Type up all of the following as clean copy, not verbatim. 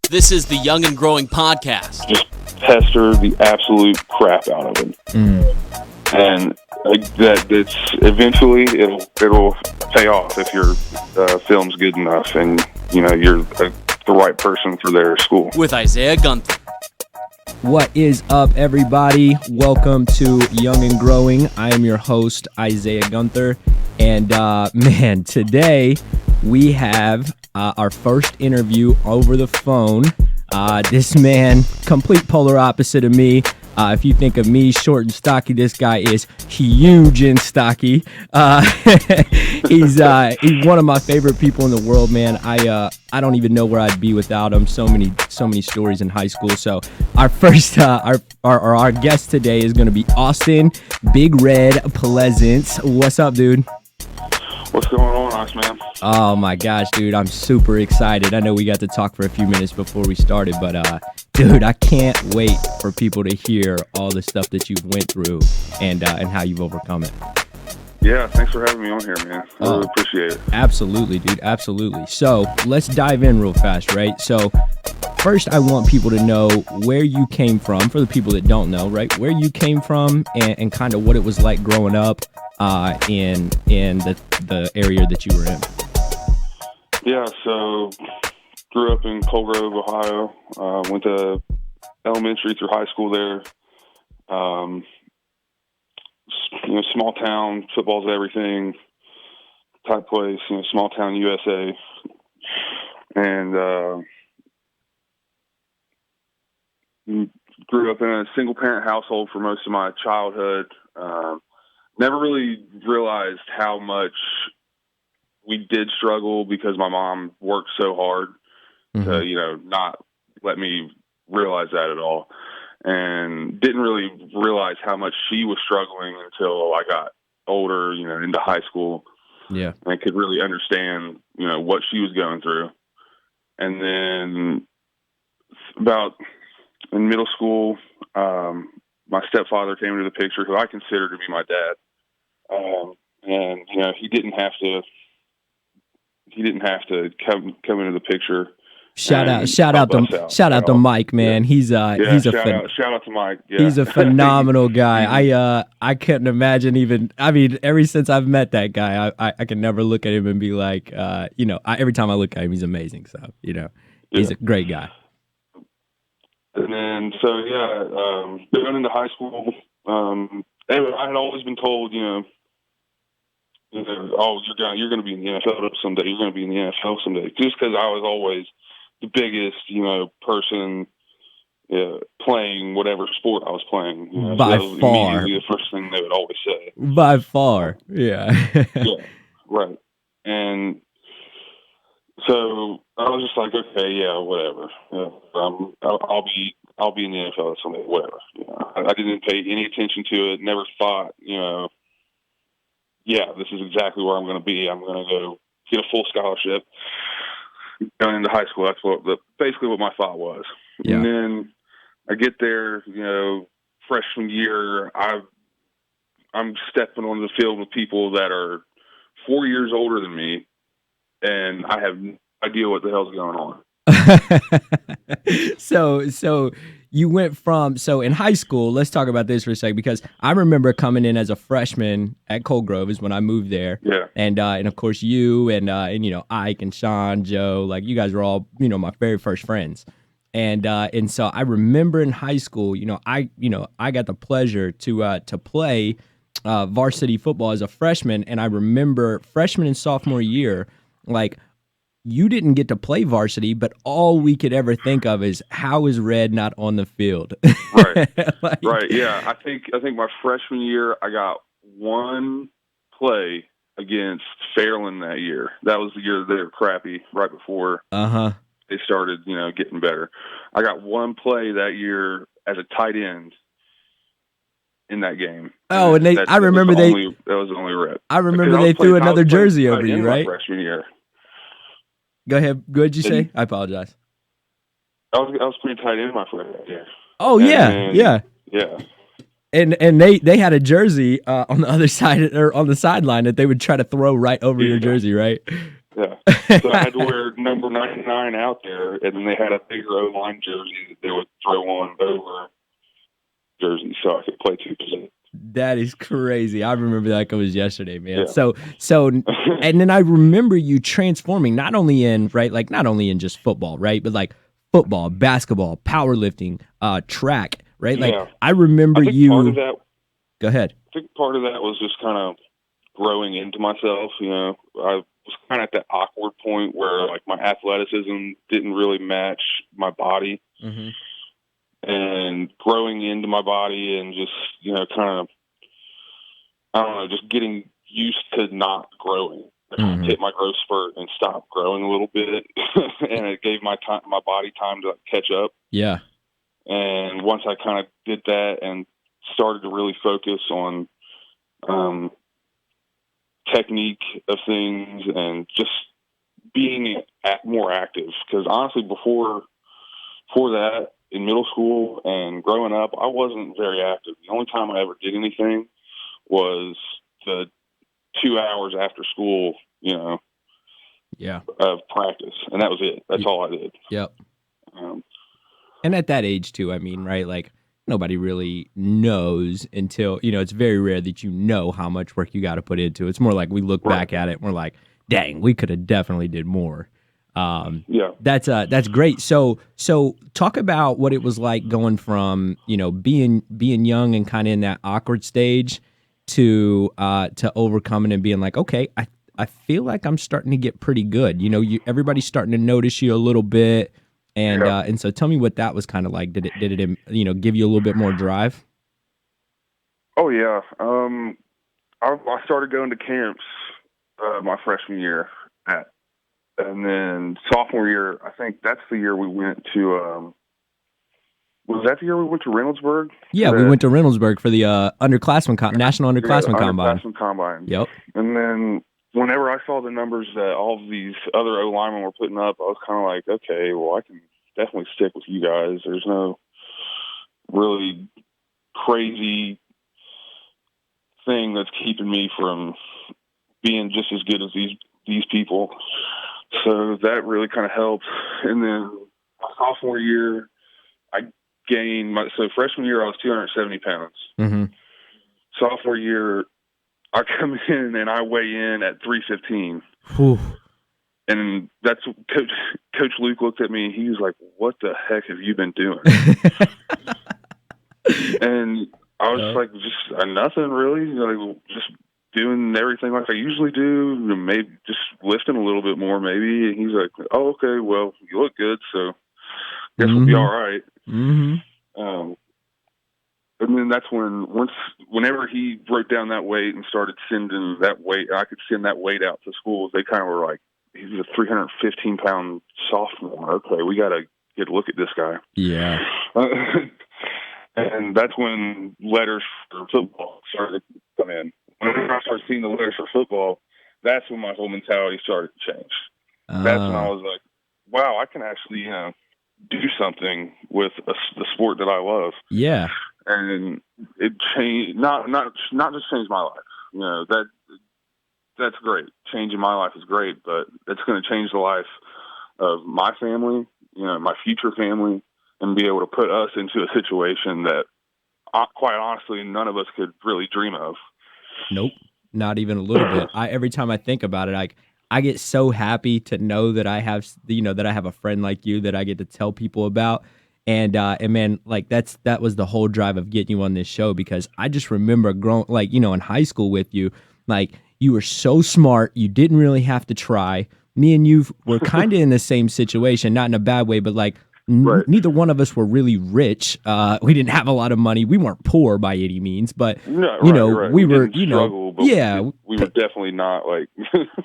This is the Young and Growing Podcast. Just pester the absolute crap out of him. And that's eventually it'll pay off if your film's good enough and you're the right person for their school. With Isaiah Gunther. What is up, everybody? Welcome to Young and Growing. I am your host, Isaiah Gunther. And man, today we have our first interview over the phone. This man, complete polar opposite of me. If you think of me short and stocky, this guy is huge and stocky. He's one of my favorite people in the world, man. I don't even know where I'd be without him. So many stories in high school. So our first our guest today is going to be Austen, Big Red Pleasance. What's up, dude? What's going on, Ice Man? Oh my gosh, dude, I'm super excited. I know we got to talk for a few minutes before we started, but dude, I can't wait for people to hear all the stuff that you've went through and how you've overcome it. Yeah, thanks for having me on here, man. I really appreciate it. Absolutely, dude, absolutely. So let's dive in real fast, right? So first, I want people to know where you came from, for the people that don't know, right? Where you came from and kind of what it was like growing up in the area that you were in. Yeah, so grew up in Coal Grove, Ohio. Went to elementary through high school there. Small town, football's everything type place. Small town USA, and grew up in a single parent household for most of my childhood. Never really realized how much we did struggle because my mom worked so hard to, not let me realize that at all. And didn't really realize how much she was struggling until I got older, into high school. Yeah. And I could really understand, what she was going through. And then about in middle school, my stepfather came into the picture, who I consider to be my dad. And he didn't have to come into the picture. Shout out to Mike, man. Yeah. Shout out to Mike. Yeah. He's a phenomenal guy. I couldn't imagine ever since I've met that guy, I can never look at him and be like, every time I look at him, he's amazing. So, he's a great guy. And then, going into high school, I had always been told, you're going to be in the NFL someday. You're going to be in the NFL someday. Just because I was always the biggest, person playing whatever sport I was playing. By so far. Immediately the first thing they would always say. By far, yeah. Yeah, right. And so I was just like, okay, yeah, whatever. I'll be in the NFL someday, whatever. I didn't pay any attention to it. Never thought, this is exactly where I'm going to be. I'm going to go get a full scholarship going into high school. That's basically what my thought was. Yeah. And then I get there, freshman year, I'm stepping onto the field with people that are 4 years older than me, and I have no idea what the hell's going on. So you went from, in high school, let's talk about this for a second, because I remember coming in as a freshman at Coal Grove is when I moved there. Yeah. And of course you and Ike and Sean, Joe, like you guys were all, my very first friends. And so I remember in high school, I got the pleasure to play varsity football as a freshman. And I remember freshman and sophomore year, like, you didn't get to play varsity, but all we could ever think of is, how is Red not on the field? Right. Right. Yeah. I think my freshman year, I got one play against Fairland that year. That was the year they were crappy right before they started, getting better. I got one play that year as a tight end in that game. Oh, and that was the only rep. I remember they threw another jersey over you, right? Freshman year. Go ahead. What did you say? I apologize. I was pretty tight end my freshman year. Oh, yeah. And they had a jersey on the other side or on the sideline that they would try to throw right over your jersey, right? Yeah. So I had to wear number 99 out there, and then they had a bigger O-line jersey that they would throw on over jersey so I could play 2 positions. That is crazy. I remember that like it was yesterday, man. Yeah. So, and then I remember you transforming not only in just football, right, but like football, basketball, powerlifting, track, right? Like Yeah. I remember I think you. part of that, Go ahead. I think part of that was just kind of growing into myself. You know, I was kind of at that awkward point where like my athleticism didn't really match my body. Mm-hmm. And growing into my body and just, you know, kind of, I don't know, just getting used to not growing. I kind of hit my growth spurt and stopped growing a little bit. And it gave my body time to catch up. Yeah. And once I kind of did that and started to really focus on technique of things and just being more active. Because honestly, before that, in middle school and growing up, I wasn't very active. The only time I ever did anything was the 2 hours after school, you know, of practice. And that was it. That's all I did. Yep. And at that age too, I mean, right, like nobody really knows until, you know, it's very rare that you know how much work you got to put into it. It's more like we look back at it and we're like, dang, we could have definitely did more. That's great. So talk about what it was like going from, you know, being young and kind of in that awkward stage to overcoming and being like, okay, I feel like I'm starting to get pretty good. You know, everybody's starting to notice you a little bit. And so tell me what that was kind of like. Did it, you know, give you a little bit more drive? Oh yeah. I started going to camps, my freshman year and then sophomore year, I think that's the year we went to, was that the year we went to Reynoldsburg? Yeah, we went to Reynoldsburg for the National Underclassmen Combine. Underclassmen Combine. Yep. And then whenever I saw the numbers that all of these other O-linemen were putting up, I was kind of like, okay, well, I can definitely stick with you guys. There's no really crazy thing that's keeping me from being just as good as these people. So that really kind of helped. And then sophomore year, I gained so freshman year I was 270 pounds. Mm-hmm. Sophomore year, I come in and I weigh in at 315. Whew. And that's Coach Luke looked at me and he was like, "What the heck have you been doing?" And I was like, "Just nothing really, like just doing everything like I usually do, maybe just lifting a little bit more maybe." And he's like, "Oh, okay, well, you look good, so guess we'll be all right." Mm-hmm. And then that's whenever he wrote down that weight and started sending that weight, I could send that weight out to schools. They kind of were like, "He's a 315-pound sophomore. Okay, we got to get a look at this guy." Yeah. And that's when letters for football started to come in. Whenever I started seeing the letters for football, that's when my whole mentality started to change. That's when I was like, wow, I can actually, you know, do something with the sport that I love. Yeah. And it changed, not just changed my life. You know, that's great. Changing my life is great, but it's going to change the life of my family, you know, my future family, and be able to put us into a situation that, quite honestly, none of us could really dream of. Nope, not even a little bit. Every time I think about it, I get so happy to know that I have, you know, that I have a friend like you that I get to tell people about. And man, like that was the whole drive of getting you on this show, because I just remember growing, like, you know, in high school with you, like you were so smart, you didn't really have to try. Me and you were kind of in the same situation, not in a bad way, but like neither one of us were really rich. We didn't have a lot of money. We weren't poor by any means, but we were, you know, we were definitely not like.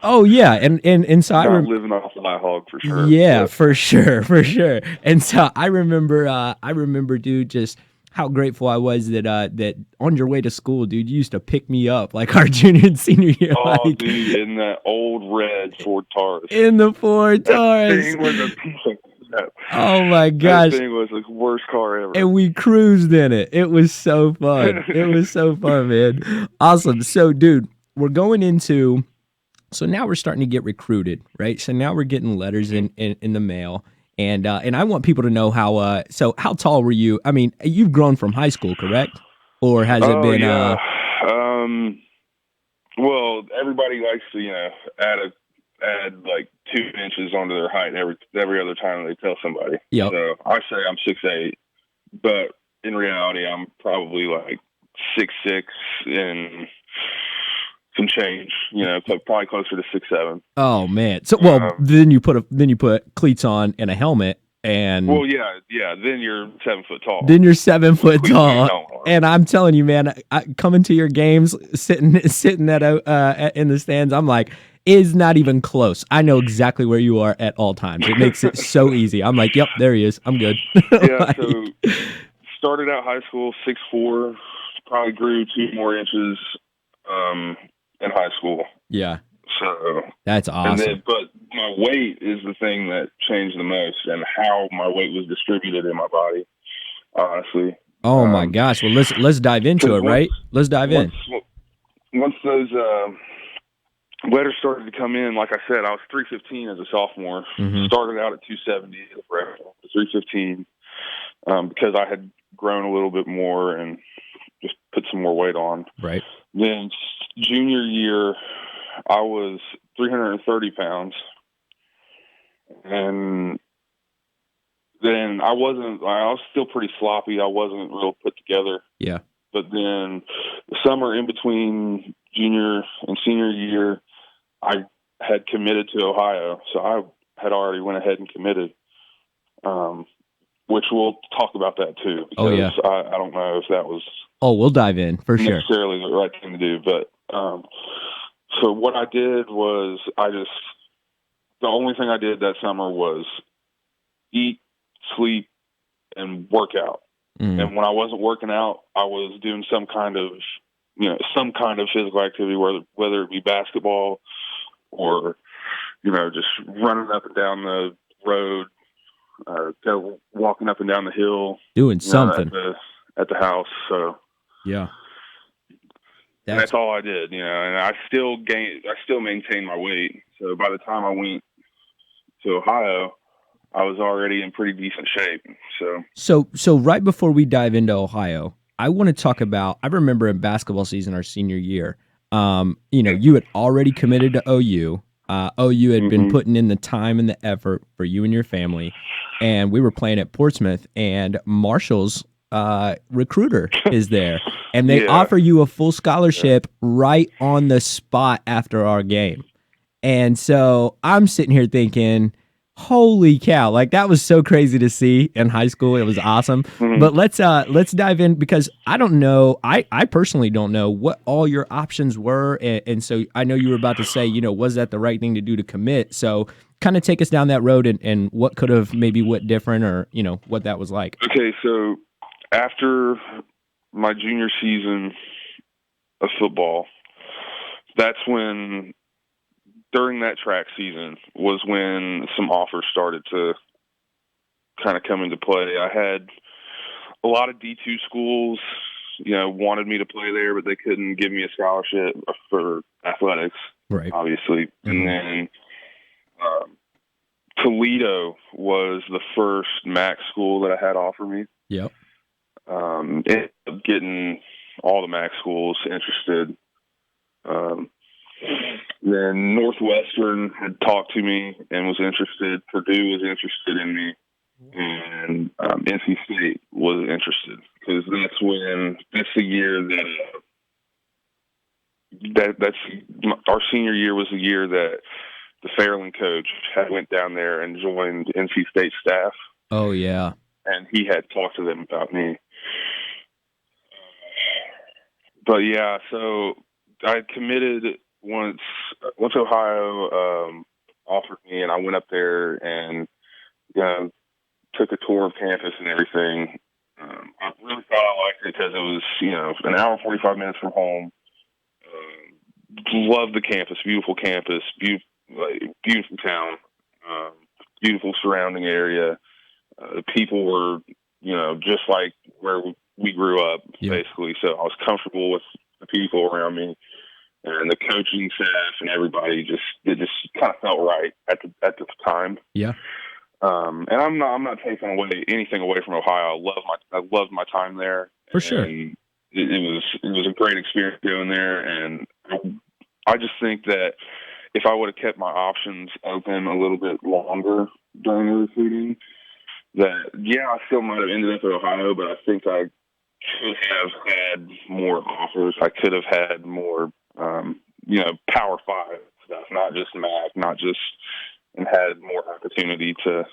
Oh yeah, and so not living off Fly Hog for sure. Yeah, for sure. And so I remember, dude, just how grateful I was that on your way to school, dude, you used to pick me up like our junior and senior year. Oh, like, dude, in that old red Ford Taurus. In the Ford Taurus. That thing was a piece of crap. Oh my gosh. That thing was the worst car ever. And we cruised in it. It was so fun. It was so fun, man. Awesome. So, dude, we're going into So now we're starting to get recruited, right? So now we're getting letters in the mail. And I want people to know how. So how tall were you? I mean, you've grown from high school, correct? Or has it Oh been? yeah. Well, everybody likes to add like 2 inches onto their height every other time they tell somebody. Yep. So I say I'm 6'8", but in reality I'm probably like 6'6" and some change. Probably closer to 6'7". Oh man. So then you put cleats on and a helmet and. Well, yeah. Then you're 7 foot tall. Then you're 7 foot Cleats tall, on. and I'm telling you, man, coming to your games, sitting at in the stands, I'm like, is not even close. I know exactly where you are at all times. It makes it so easy. I'm like, yep, there he is. I'm good. Yeah. So started out high school 6'4", probably grew 2 more inches in high school. Yeah. So that's awesome. But my weight is the thing that changed the most, and how my weight was distributed in my body. Honestly. Oh my gosh! Well, let's dive into it, right? Let's dive in. Once those letters started to come in, like I said, I was 315 as a sophomore. Mm-hmm. Started out at 270 as a freshman, 315, because I had grown a little bit more and just put some more weight on. Right. Then junior year, I was 330 pounds, and then I was still pretty sloppy. I wasn't real put together. Yeah. But then the summer in between junior and senior year, I had committed to Ohio. So I had already went ahead and committed, which we'll talk about that too. Because oh, yeah. I don't know if that was we'll dive in for sure. Necessarily the right thing to do. But so what I did was the only thing I did that summer was eat, sleep, and work out. Mm. And when I wasn't working out, I was doing some kind of physical activity, whether it be basketball or, just running up and down the road, walking up and down the hill, doing something at the house. So yeah, that's all I did, and I still maintained my weight. So by the time I went to Ohio, I was already in pretty decent shape. So right before we dive into Ohio, I want to talk about, I remember in basketball season, our senior year, you had already committed to OU. OU had been putting in the time and the effort for you and your family. And we were playing at Portsmouth, and Marshall's recruiter is there. And they offer you a full scholarship right on the spot after our game. And so I'm sitting here thinking, holy cow, like that was so crazy to see in high school. It was awesome. Mm-hmm. But let's dive in, because I don't know, I personally don't know what all your options were. And so I know you were about to say, was that the right thing to do to commit? So kind of take us down that road and what could have maybe went different, or, what that was like. Okay. So after my junior season of football, that's when, during that track season, was when some offers started to kind of come into play. I had a lot of D2 schools, wanted me to play there, but they couldn't give me a scholarship for athletics, right? Obviously. Mm-hmm. And then Toledo was the first MAC school that I had offer me. Yep. Ended up getting all the MAC schools interested. Then Northwestern had talked to me and was interested. Purdue was interested in me, and NC State was interested, because that's the year that's our senior year was the year that the Fairland coach had went down there and joined NC State staff. Oh yeah, and he had talked to them about me. But yeah, so I committed once Ohio offered me, and I went up there and took a tour of campus and everything. I really thought I liked it because it was an hour and 45 minutes from home. Loved the campus, beautiful campus, beautiful town, beautiful surrounding area. The people were just like where we grew up, basically. So I was comfortable with the people around me. and the coaching staff and everybody it just kind of felt right at the time. Yeah. And I'm not taking anything away from Ohio. I loved my time there. For sure. And it was a great experience doing there. And I just think that if I would have kept my options open a little bit longer during the recruiting, that I still might have ended up at Ohio, but I think I could have had more offers. I could have had more, Power 5 stuff, not just MAC, and had more opportunity to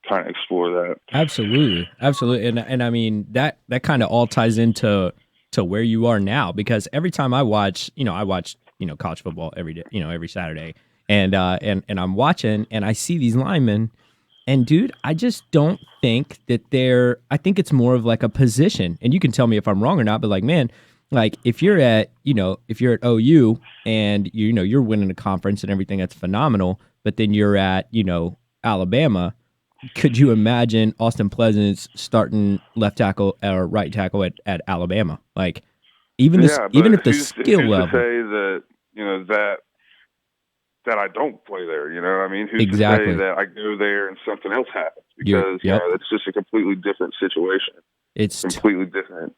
kind of explore that. Absolutely. And I mean that kind of all ties into where you are now, because every time I watch college football every day, every Saturday, and I'm watching and I see these linemen, and dude, I just don't think that I think it's more of like a position, and you can tell me if I'm wrong or not, but like, man, like if you're at OU and you're winning a conference and everything, that's phenomenal, but then you're at Alabama. Could you imagine Austin Pleasant's starting left tackle or right tackle at Alabama? Like, even if the skill who's level. To say that I don't play there, you know what I mean? Who's Exactly. to say that I go there and something else happens? Because it's just a completely different situation. It's completely different,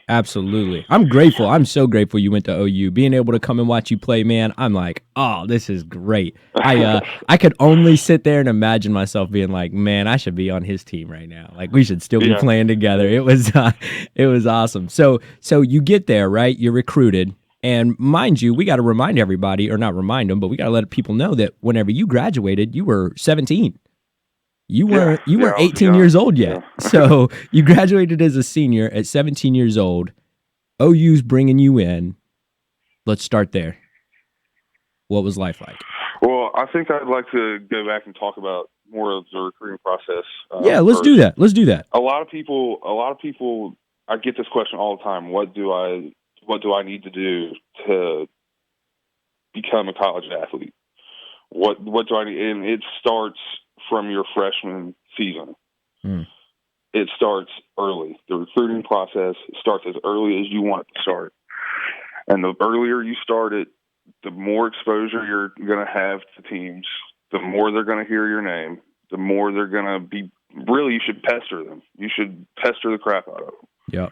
Absolutely. I'm grateful. I'm so grateful you went to OU. Being able to come and watch you play, man, I'm like, oh, this is great. I could only sit there and imagine myself being like, man, I should be on his team right now. Like, we should still be playing together. It was awesome. So you get there, right? You're recruited. And mind you, we got to remind everybody, or not remind them, but we got to let people know that whenever you graduated, you were 17. You weren't 18 years old yet. Yeah. So you graduated as a senior at 17 years old. OU's bringing you in. Let's start there. What was life like? Well, I think I'd like to go back and talk about more of the recruiting process. Let's do that. Let's do that. A lot of people, I get this question all the time. What do I need to do to become a college athlete? What do I need? And it starts from your freshman season. It starts early. The recruiting process starts as early as you want it to start. And the earlier you start it, the more exposure you're going to have to teams, the more they're going to hear your name, the more they're going to be – really, you should pester them. You should pester the crap out of them. Yeah.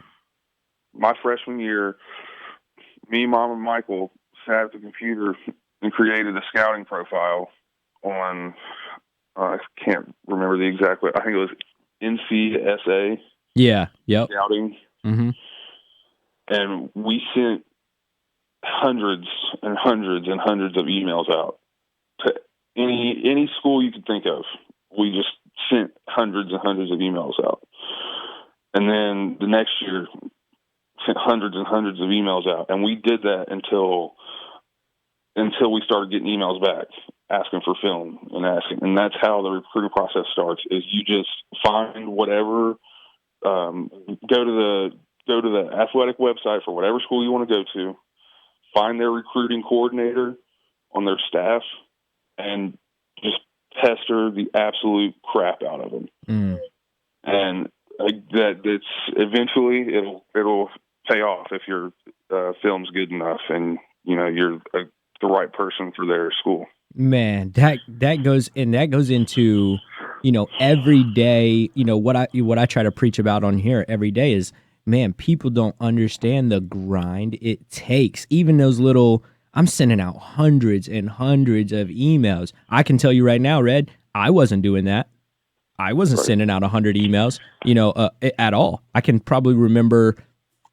My freshman year, me, Mom, and Michael sat at the computer and created a scouting profile on I can't remember the exact way. I think it was NCSA. Yeah. Yep. Scouting. Mm-hmm. And we sent hundreds and hundreds and hundreds of emails out to any school you could think of. We just sent hundreds and hundreds of emails out. And then the next year, sent hundreds and hundreds of emails out. And we did that until we started getting emails back asking for film and that's how the recruiting process starts. Is you just find whatever, go to the athletic website for whatever school you want to go to, find their recruiting coordinator on their staff, and just pester the absolute crap out of them. And that's eventually it'll pay off if your film's good enough and you're the right person for their school. Man, that goes into every day. What I try to preach about on here every day is, man, people don't understand the grind it takes. Even those little, I'm sending out hundreds and hundreds of emails. I can tell you right now, Red, I wasn't doing that. I wasn't sending out 100 emails, at all. I can probably remember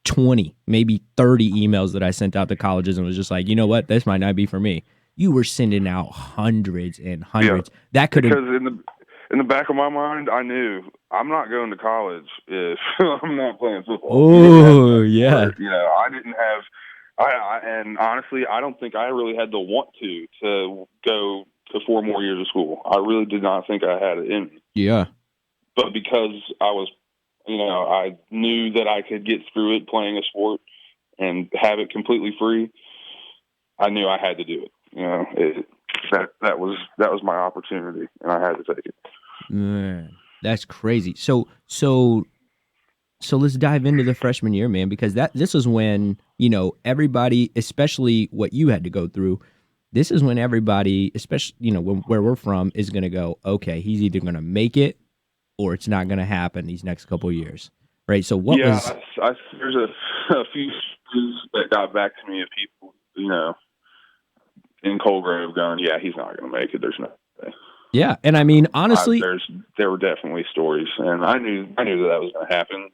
20, maybe 30 emails that I sent out to colleges and was just like, you know what, this might not be for me. You were sending out hundreds and hundreds. Yeah, that could have. Because in the back of my mind, I knew I'm not going to college if I'm not playing football. Oh, yeah. I didn't have. And honestly, I don't think I really had the want to go to 4 more years of school. I really did not think I had it in me. Yeah. But because I was, I knew that I could get through it playing a sport and have it completely free, I knew I had to do it. That was my opportunity, and I had to take it. Man, that's crazy. So let's dive into the freshman year, man, because this was when everybody, especially what you had to go through, this is when everybody, especially, where we're from, is going to go, okay, he's either going to make it or it's not going to happen these next couple of years. Right. So there's a few stories that got back to me of people, in Cold Grove going, yeah, he's not going to make it. There's no way. Yeah. And I mean, honestly, there were definitely stories, and I knew that was going to happen.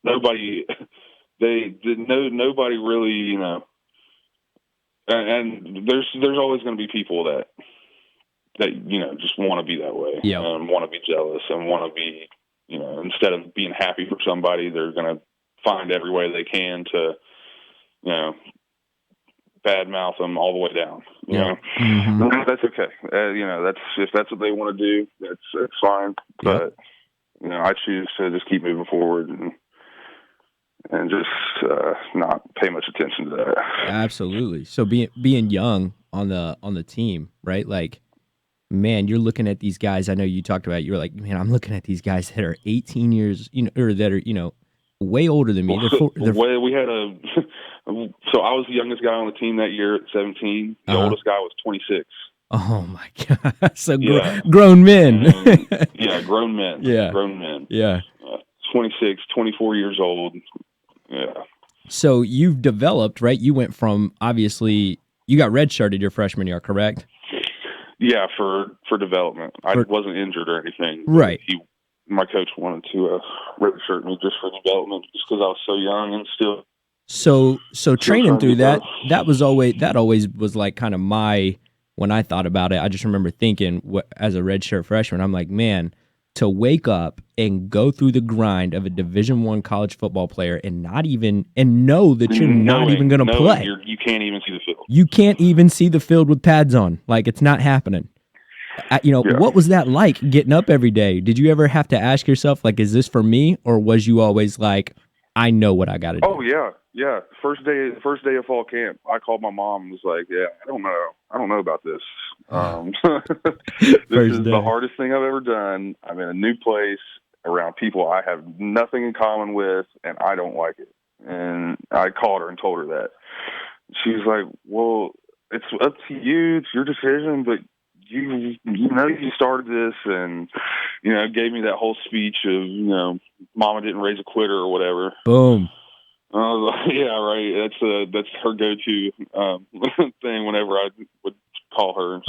Nobody really, and there's always going to be people that just want to be that way, and want to be jealous and want to be, instead of being happy for somebody, they're going to find every way they can to, badmouth them all the way down. You know, that's okay. If that's what they want to do, that's fine. But I choose to just keep moving forward and just not pay much attention to that. Absolutely. So being young on the team, right? Like, man, you're looking at these guys. I know you talked about. You're like, man, I'm looking at these guys that are 18 years, or that are way older than me. We had so I was the youngest guy on the team that year at 17. The oldest guy was 26. Oh my God! So grown men. Grown men. Yeah, grown men. Yeah, 26, 24 years old. Yeah. So you've developed, right? You went from, obviously, you got redshirted your freshman year, correct? Yeah, for development. I wasn't injured or anything. Right. My coach wanted to redshirt me just for development, just because I was so young and still. So training through that always was like kind of when I thought about it, I just remember thinking, as a redshirt freshman, I'm like, man, to wake up and go through the grind of a Division I college football player and know that you're not even going to play. You can't even see the field. You can't even see the field with pads on. Like, it's not happening. What was that like getting up every day? Did you ever have to ask yourself, like, is this for me? Or was you always like, I know what I got to do? Oh, yeah. Yeah. First day of fall camp, I called my mom and was like, yeah, I don't know about this. This is the hardest thing I've ever done. I'm in a new place around people I have nothing in common with, and I don't like it. And I called her and told her that. She was like, well, it's up to you. It's your decision, but you started this, and, gave me that whole speech of, mama didn't raise a quitter or whatever. Boom. I was like, yeah, right. That's her go-to thing whenever I would call her.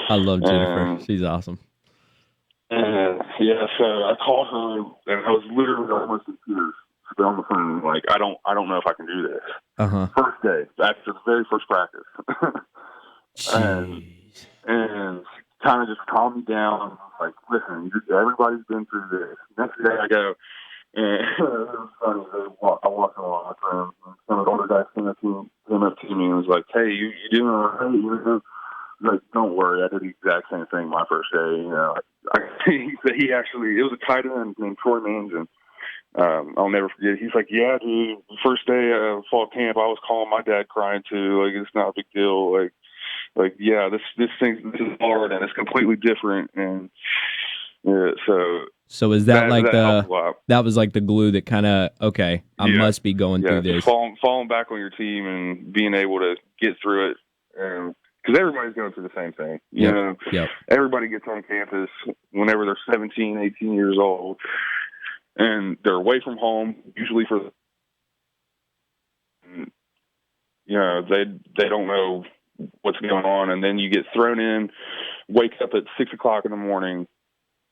I love Jennifer. She's awesome. And so I called her, and I was literally almost in tears on the phone. Like, I don't know if I can do this. First day, after the very first practice, and kind of just calmed me down. Like, listen, everybody's been through this. Next day, I go. And it was funny. I walked in the locker room, and some of the older guys came up to me and was like, "Hey, you doing all right?" Like, don't worry, I did the exact same thing my first day. He actually, it was a tight end named Troy Mansion. I'll never forget. He's like, "Yeah, dude, first day of fall camp, I was calling my dad crying too. Like, it's not a big deal. Like, yeah, this is hard and it's completely different." And yeah, So is that like that was like the glue that kind of, okay, I must be going through this. Falling back on your team and being able to get through it, because everybody's going through the same thing. Everybody gets on campus whenever they're 17, 18 years old, and they're away from home, usually they don't know what's going on, and then you get thrown in, wake up at 6 o'clock in the morning,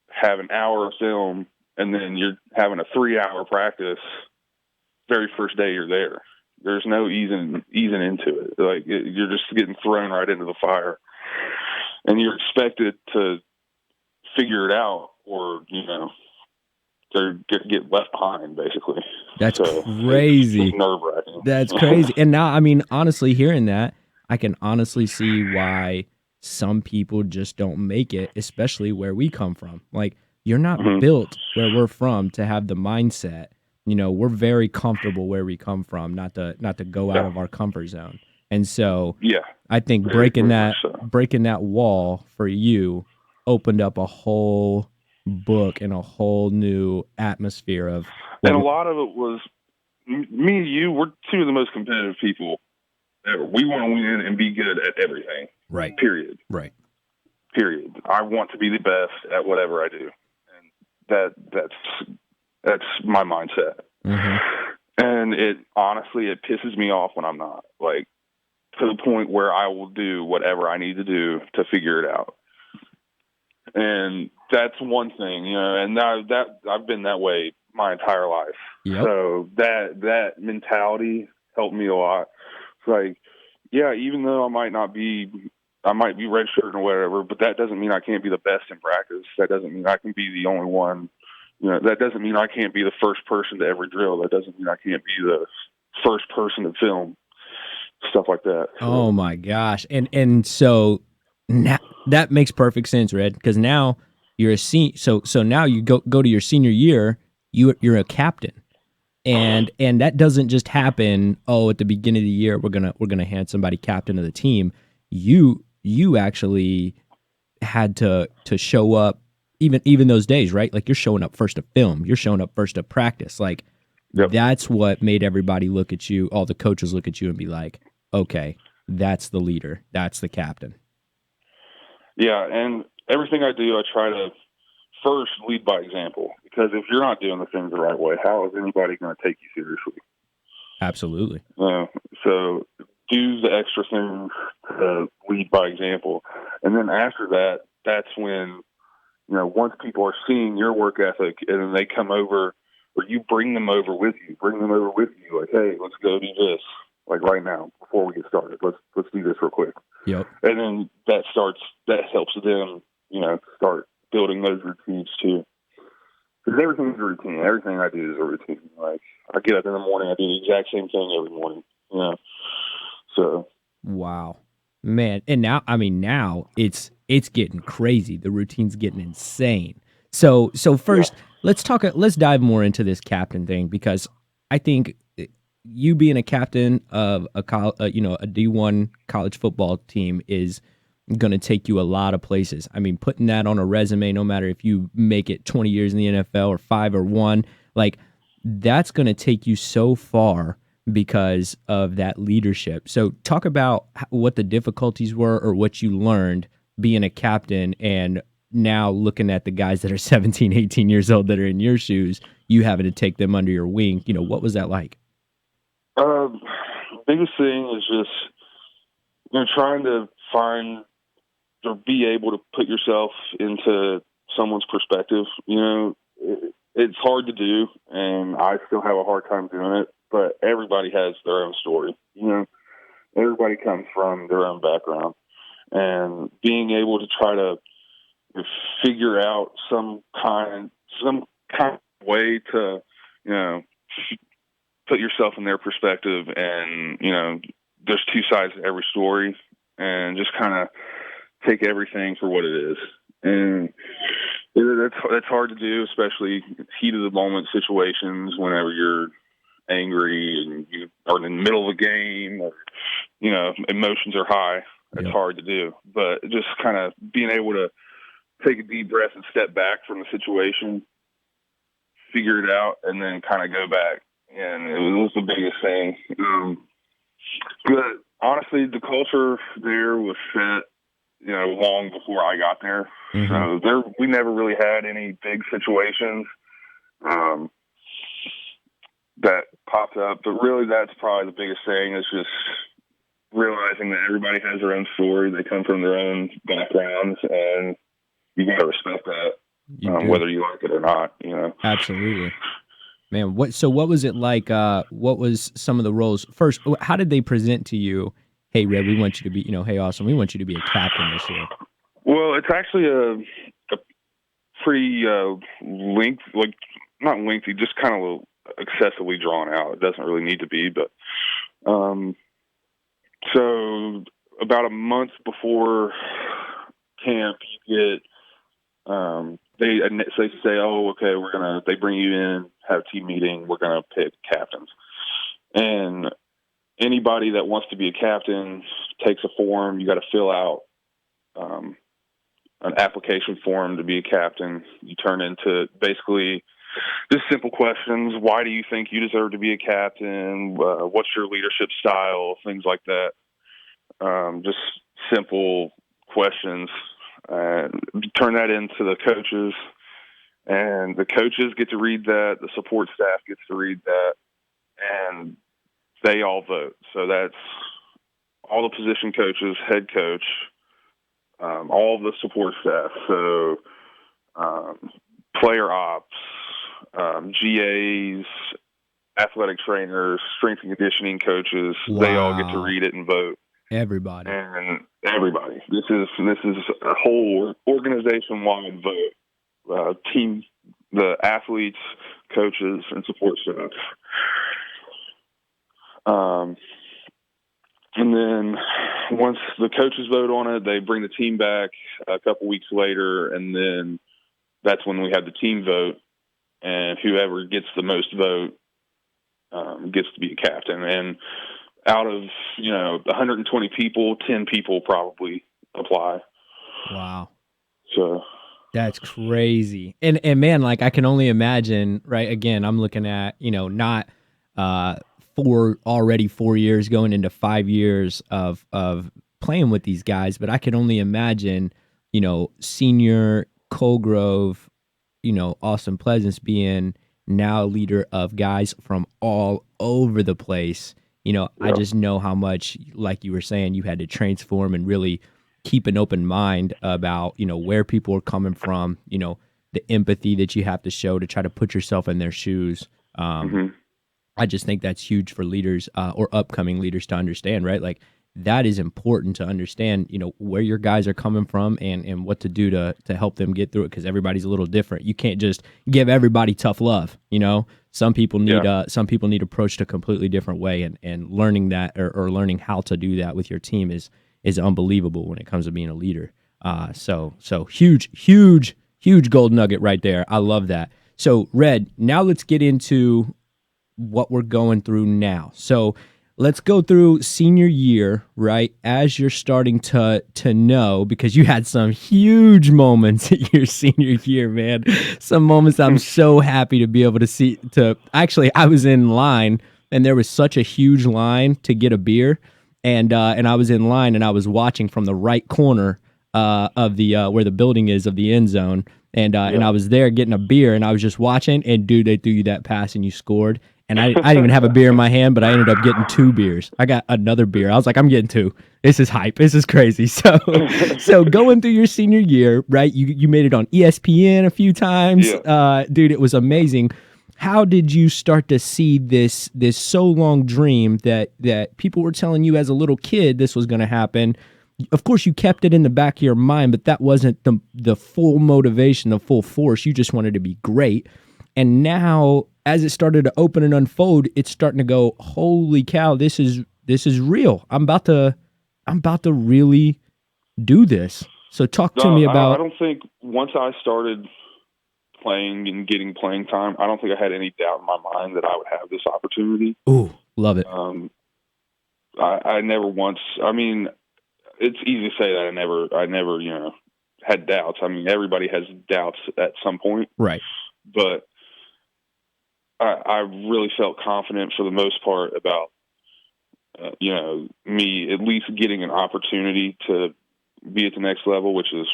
have an hour of film, and then you're having a 3-hour practice very first day you're there. There's no easing into it. Like, you're just getting thrown right into the fire, and you're expected to figure it out, or to get left behind, basically. That's crazy. It's nerve-wracking. That's crazy. And now, I mean, honestly, hearing that, I can honestly see why some people just don't make it, especially where we come from. Like, you're not built where we're from to have the mindset. We're very comfortable where we come from, not to go out of our comfort zone. And so I think breaking that wall for you opened up a whole book and a whole new atmosphere of. And a lot of it was me and you, we're two of the most competitive people ever. We want to win and be good at everything. Right. Period. Right. Period. I want to be the best at whatever I do, and that's my mindset. Mm-hmm. And it honestly, it pisses me off when I'm not, like, to the point where I will do whatever I need to do to figure it out. And that's one thing, and that I've been that way my entire life. Yep. So that mentality helped me a lot. It's like, yeah, even though I might be redshirting or whatever, but that doesn't mean I can't be the best in practice. That doesn't mean I can be the only one. That doesn't mean I can't be the first person to every drill. That doesn't mean I can't be the first person to film, stuff like that. So. Oh my gosh. And so now that makes perfect sense, Red, because now you're a so now you go to your senior year, you're a captain. And that doesn't just happen, at the beginning of the year we're going to hand somebody captain of the team. You actually had to show up even those days, right? Like, you're showing up first to film, you're showing up first to practice. Like, Yep. That's what made everybody look at you, all the coaches look at you and be like, okay, that's the leader, that's the captain. Yeah, and everything I do, I try to first lead by example, because if you're not doing the things the right way, how is anybody going to take you seriously? Absolutely. So do the extra things to lead by example. And then after that, that's when, once people are seeing your work ethic and then they come over, or you bring them over with you, like, hey, let's go do this, like right now, before we get started. Let's do this real quick. Yep. And then that helps them, start building those routines too. Because everything's a routine. Everything I do is a routine. Like, I get up in the morning, I do the exact same thing every morning. So. Wow, man. And now it's getting crazy. The routine's getting insane. So first, let's dive more into this captain thing, because I think you being a captain of a D1 college football team is going to take you a lot of places. I mean, putting that on a resume, no matter if you make it 20 years in the NFL or 5 or 1, like, that's going to take you so far because of that leadership. So talk about what the difficulties were, or what you learned being a captain, and now looking at the guys that are 17, 18 years old that are in your shoes, you having to take them under your wing. What was that like? Biggest thing is just, trying to find or be able to put yourself into someone's perspective. It's hard to do, and I still have a hard time doing it, but everybody has their own story. Everybody comes from their own background, and being able to try to figure out some kind of way to, put yourself in their perspective, and, there's two sides to every story, and just kind of take everything for what it is. And that's hard to do, especially heat of the moment situations, whenever you're angry and you are in the middle of a game, or, emotions are high. It's hard to do, but just kind of being able to take a deep breath and step back from the situation, figure it out, and then kind of go back. And it was the biggest thing. But honestly, the culture there was set, long before I got there. Mm-hmm. So we never really had any big situations that popped up. But really, that's probably the biggest thing, is just realizing that everybody has their own story. They come from their own backgrounds, and you got to respect that, whether you like it or not. Absolutely. Man, what was it like? What was some of the roles? First, how did they present to you, hey, Red, we want you to be, hey, Austen, we want you to be a captain this year? Well, it's actually a pretty not lengthy, just kind of excessively drawn out. It doesn't really need to be, but so about a month before camp, you get they say, oh, okay, they bring you in, have a team meeting, we're gonna pick captains, and anybody that wants to be a captain takes a form. You got to fill out an application form to be a captain. You turn into, basically, just simple questions. Why do you think you deserve to be a captain? What's your leadership style? Things like that. Just simple questions. Turn that into the coaches, and the coaches get to read that. The support staff gets to read that, and they all vote. So that's all the position coaches, head coach, all the support staff. So player ops, GAs, athletic trainers, strength and conditioning coaches. Wow. They all get to read it and vote. Everybody. And everybody. This is a whole organization-wide vote. Team, the athletes, coaches, and support staff. And then once the coaches vote on it, they bring the team back a couple weeks later, and then that's when we have the team vote, and whoever gets the most vote gets to be a captain. And out of 120 people, 10 people probably apply. Wow. So that's crazy. And man, like I can only imagine, right? Again, I'm looking at, not 4 years going into 5 years of playing with these guys, but I can only imagine, senior Colgrove, Austin Pleasance being now leader of guys from all over the place. I just know how much, like you were saying, you had to transform and really keep an open mind about, where people are coming from, the empathy that you have to show to try to put yourself in their shoes. I just think that's huge for leaders or upcoming leaders to understand, right? Like that is important to understand, where your guys are coming from and what to do to help them get through it, because everybody's a little different. You can't just give everybody tough love, Some people need approached a completely different way, and learning that or learning how to do that with your team is unbelievable when it comes to being a leader. So huge gold nugget right there. I love that. So Red, now let's get into what we're going through now. So let's go through senior year, right? As you're starting to know, because you had some huge moments in your senior year, man. Some moments I'm so happy to be able to see. Actually, I was in line, and there was such a huge line to get a beer, and I was in line, and I was watching from the right corner of the where the building is of the end zone, and I was there getting a beer, and I was just watching, and dude, they threw you that pass, and you scored. And I didn't even have a beer in my hand, but I ended up getting 2 beers. I got another beer. I was like, I'm getting 2. This is hype. This is crazy. So going through your senior year, right? You made it on ESPN a few times. Yeah. Dude, it was amazing. How did you start to see this so long dream that people were telling you as a little kid this was going to happen? Of course, you kept it in the back of your mind, but that wasn't the full motivation, the full force. You just wanted to be great. And now, as it started to open and unfold, it's starting to go, holy cow, this is real. I'm about to really do this. So talk to me about. I don't think once I started playing and getting playing time, I don't think I had any doubt in my mind that I would have this opportunity. Ooh, love it. I never once. I mean, it's easy to say that I never had doubts. I mean, everybody has doubts at some point, right? But I really felt confident for the most part about, me at least getting an opportunity to be at the next level, which is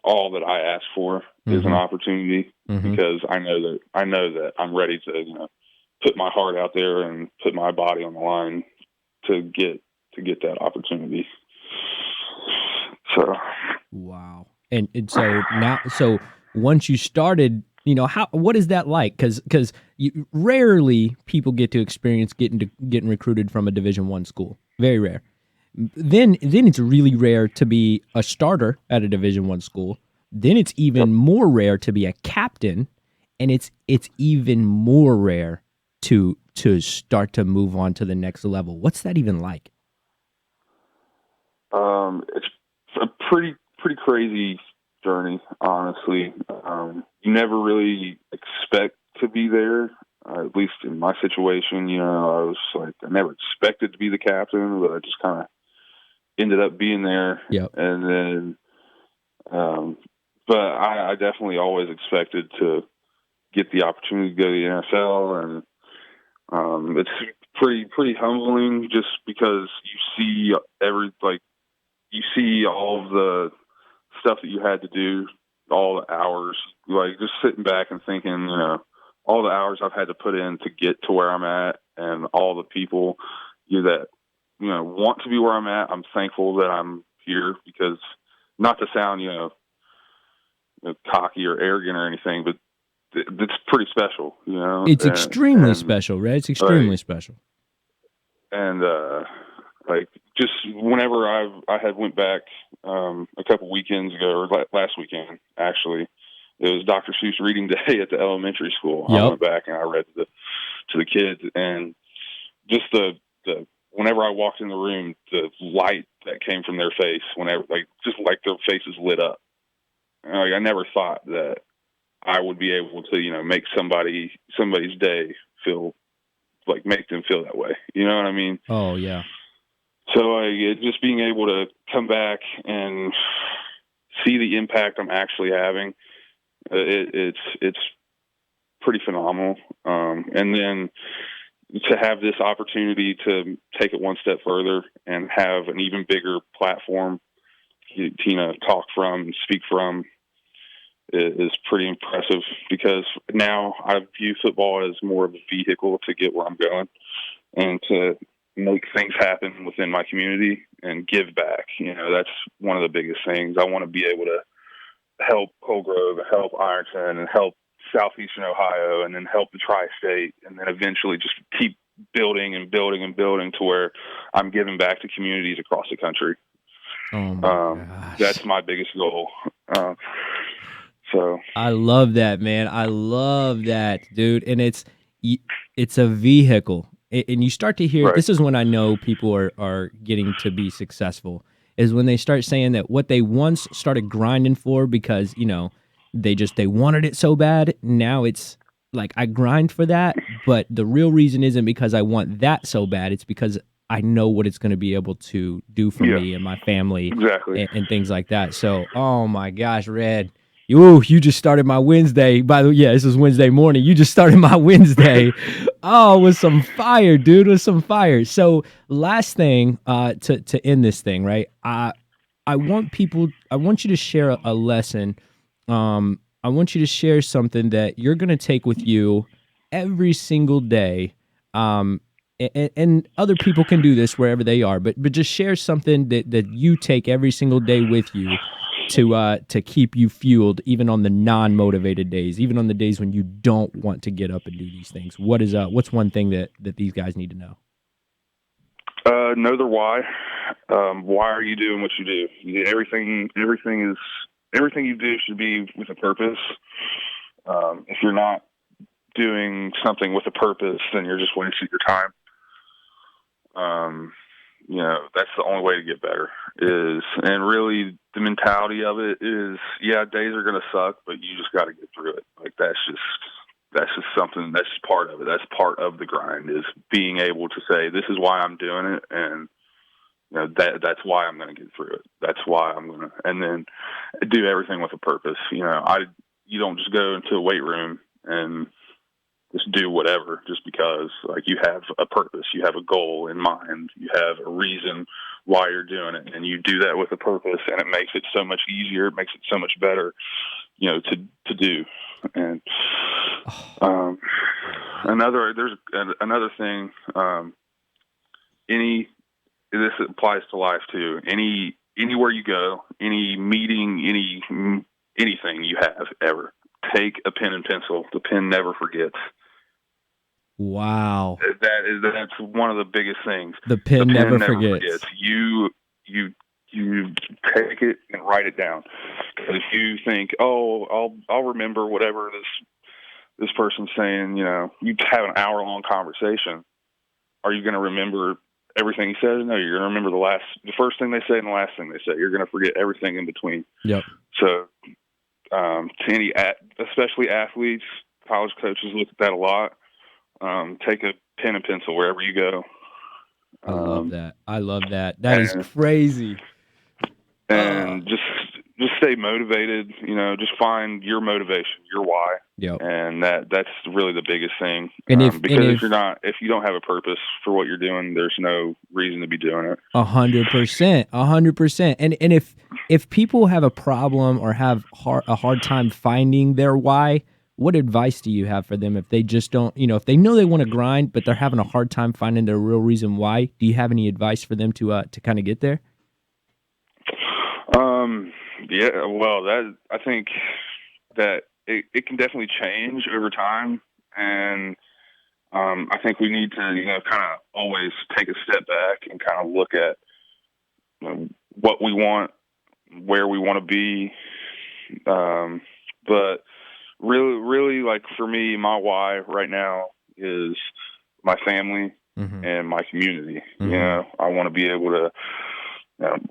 all that I ask for is an opportunity, because I know that I'm ready to, put my heart out there and put my body on the line to get that opportunity. So, wow. And so once you started, what is that like? Because rarely people get to experience getting recruited from a Division I school. Very rare. Then it's really rare to be a starter at a Division I school. Then it's even more rare to be a captain, and it's even more rare to start to move on to the next level. What's that even like? It's a pretty crazy journey, honestly. You never really expect to be there. At least in my situation, I was like, I never expected to be the captain, but I just kind of ended up being there. Yep. And then, but I definitely always expected to get the opportunity to go to the NFL, and it's pretty humbling just because you see all of the stuff that you had to do, all the hours, like just sitting back and thinking, all the hours I've had to put in to get to where I'm at, and all the people that want to be where I'm at. I'm thankful that I'm here, because not to sound cocky or arrogant or anything, but it's pretty special. It's extremely special, right? It's extremely special. And like just whenever I had went back a couple weekends ago, or last weekend actually, it was Dr. Seuss reading day at the elementary school. Yep. I went back and I read to the kids, and just the whenever I walked in the room, the light that came from their face, whenever just like their faces lit up. I never thought that I would be able to make somebody's day feel like, make them feel that way. You know what I mean? Oh yeah. So just being able to come back and see the impact I'm actually having, it's pretty phenomenal. And then to have this opportunity to take it one step further and have an even bigger platform to talk from and speak from is pretty impressive, because now I view football as more of a vehicle to get where I'm going and to make things happen within my community and give back. That's one of the biggest things. I want to be able to help Cold Grove, help Ironton, and help Southeastern Ohio, and then help the Tri-State, and then eventually just keep building and building and building to where I'm giving back to communities across the country. Oh my gosh. That's my biggest goal. So I love that, man. I love that, dude. And it's a vehicle. And you start to hear, right. This is when I know people are getting to be successful, is when they start saying that what they once started grinding for because, they wanted it so bad. Now it's like, I grind for that, but the real reason isn't because I want that so bad. It's because I know what it's going to be able to do for me and my family, exactly, and things like that. So, oh my gosh, Red, you just started my Wednesday. By the way, this is Wednesday morning. You just started my Wednesday. With some fire, dude, with some fire. So, last thing to end this thing, right? I want you to share a lesson. I want you to share something that you're going to take with you every single day. And other people can do this wherever they are, but just share something that you take every single day with you to keep you fueled, even on the non-motivated days, even on the days when you don't want to get up and do these things. What's one thing that these guys need to know? Know their why. Why are you doing what you do? Everything you do should be with a purpose. If you're not doing something with a purpose, then you're just wasting your time. That's the only way to get better and really the mentality of it is, days are going to suck, but you just got to get through it. Like, that's just something, that's just part of it. That's part of the grind, is being able to say, this is why I'm doing it. And that's why I'm going to get through it. That's why I'm going to, and then do everything with a purpose. You don't just go into a weight room and just do whatever just because. Like, you have a purpose, you have a goal in mind, you have a reason why you're doing it, and you do that with a purpose, and it makes it so much easier, it makes it so much better, to do. And there's another thing, this applies to life too. Anywhere you go, any meeting, anything you have ever, take a pen and pencil. The pen never forgets. Wow. That's one of the biggest things. The pen never forgets. You take it and write it down. Because if you think, I'll remember whatever this person's saying, you have an hour-long conversation. Are you going to remember everything he says? No, you're going to remember the first thing they say and the last thing they say. You're going to forget everything in between. Yep. So, to any, especially athletes, college coaches look at that a lot. Take a pen and pencil wherever you go. I love that. That is crazy. And just just stay motivated. Just find your motivation, your why. Yep. And that's really the biggest thing. And if you don't have a purpose for what you're doing, there's no reason to be doing it. 100%. And if people have a problem or have a hard time finding their why, what advice do you have for them if they just don't, if they know they want to grind, but they're having a hard time finding their real reason why? Do you have any advice for them to kind of get there? Yeah, well, I think that it can definitely change over time, and I think we need to, kind of always take a step back and kind of look at what we want, where we want to be. But really, like for me, my why right now is my family and my community. I want to be able to.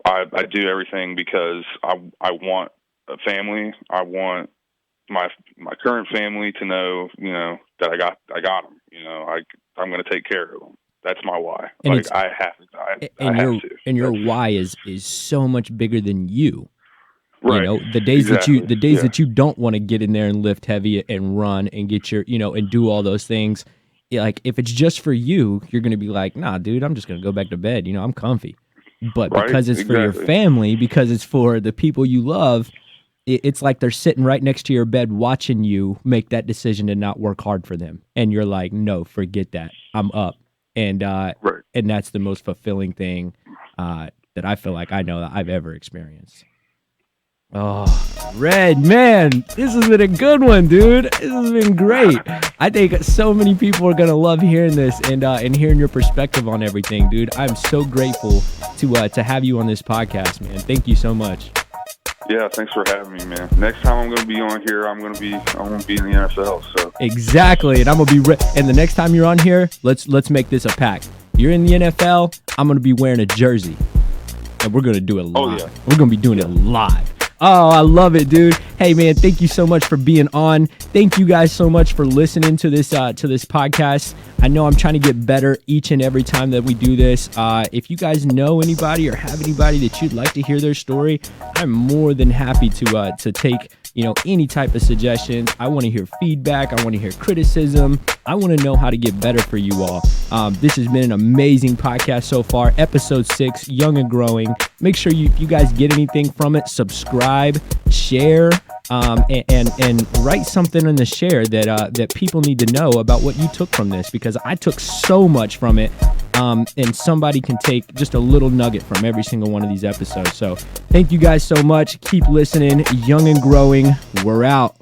I do everything because I want a family. I want my current family to know, that I got them. I'm going to take care of them. That's my why. And I have to. And your why is so much bigger than you. Right. The days that you don't want to get in there and lift heavy and run and get your, and do all those things. Like if it's just for you, you're going to be like, nah, dude, I'm just going to go back to bed. I'm comfy. But because it's for your family, because it's for the people you love, it's like they're sitting right next to your bed watching you make that decision to not work hard for them. And you're like, no, forget that. I'm up. And and that's the most fulfilling thing that I feel like I know that I've ever experienced. Oh, Red, man, this has been a good one, dude. This has been great. I think so many people are going to love hearing this and hearing your perspective on everything, dude. I'm so grateful to have you on this podcast, man. Thank you so much. Yeah, thanks for having me, man. Next time I'm going to be on here, I'm going to be in the NFL. So exactly, and I'm going to be and the next time you're on here, let's make this a pact. You're in the NFL, I'm going to be wearing a jersey, and we're going to do it live. Oh, yeah. We're going to be doing it live. Oh, I love it, dude. Hey, man, thank you so much for being on. Thank you guys so much for listening to this podcast. I know I'm trying to get better each and every time that we do this. If you guys know anybody or have anybody that you'd like to hear their story, I'm more than happy to take any type of suggestions. I want to hear feedback. I want to hear criticism. I want to know how to get better for you all. This has been an amazing podcast so far. Episode 6, Young and Growing. Make sure if you guys get anything from it, subscribe, share, and write something in the share that people need to know about what you took from this, because I took so much from it. And somebody can take just a little nugget from every single one of these episodes. So thank you guys so much. Keep listening. Young and Growing. We're out.